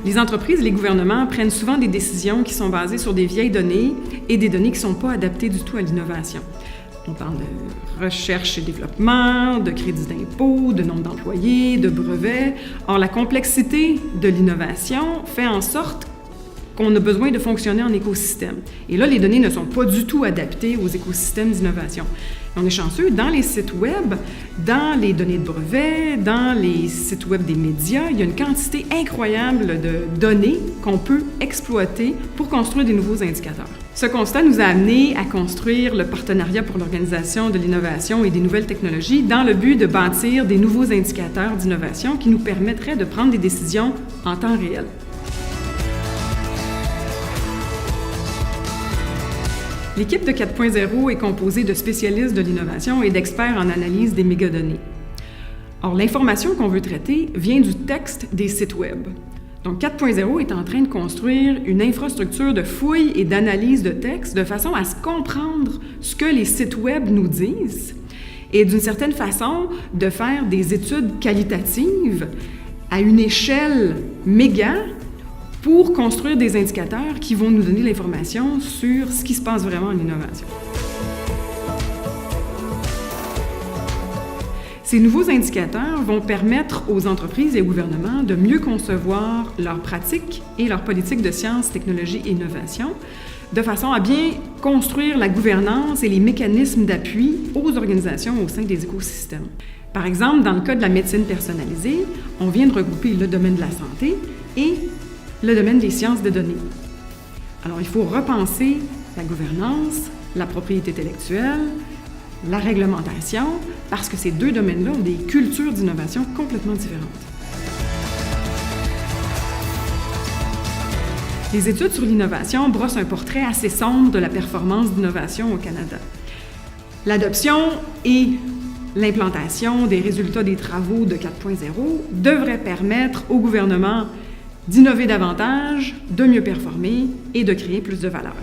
Les entreprises et les gouvernements prennent souvent des décisions qui sont basées sur des vieilles données et des données qui ne sont pas adaptées du tout à l'innovation. On parle de recherche et développement, de crédits d'impôt, de nombre d'employés, de brevets. Or, la complexité de l'innovation fait en sorte qu'on a besoin de fonctionner en écosystème. Et là, les données ne sont pas du tout adaptées aux écosystèmes d'innovation. On est chanceux, dans les sites web, dans les données de brevets, dans les sites web des médias, il y a une quantité incroyable de données qu'on peut exploiter pour construire des nouveaux indicateurs. Ce constat nous a amené à construire le partenariat pour l'organisation de l'innovation et des nouvelles technologies dans le but de bâtir des nouveaux indicateurs d'innovation qui nous permettraient de prendre des décisions en temps réel. L'équipe de 4.0 est composée de spécialistes de l'innovation et d'experts en analyse des mégadonnées. Or, l'information qu'on veut traiter vient du texte des sites web. Donc, 4.0 est en train de construire une infrastructure de fouille et d'analyse de texte de façon à se comprendre ce que les sites web nous disent et d'une certaine façon de faire des études qualitatives à une échelle méga pour construire des indicateurs qui vont nous donner l'information sur ce qui se passe vraiment en innovation. Ces nouveaux indicateurs vont permettre aux entreprises et aux gouvernements de mieux concevoir leurs pratiques et leurs politiques de sciences, technologie et innovation, de façon à bien construire la gouvernance et les mécanismes d'appui aux organisations au sein des écosystèmes. Par exemple, dans le cas de la médecine personnalisée, on vient de regrouper le domaine de la santé et le domaine des sciences de données. Alors, il faut repenser la gouvernance, la propriété intellectuelle, la réglementation, parce que ces deux domaines-là ont des cultures d'innovation complètement différentes. Les études sur l'innovation brossent un portrait assez sombre de la performance d'innovation au Canada. L'adoption et l'implantation des résultats des travaux de 4.0 devraient permettre au gouvernement d'innover davantage, de mieux performer et de créer plus de valeur.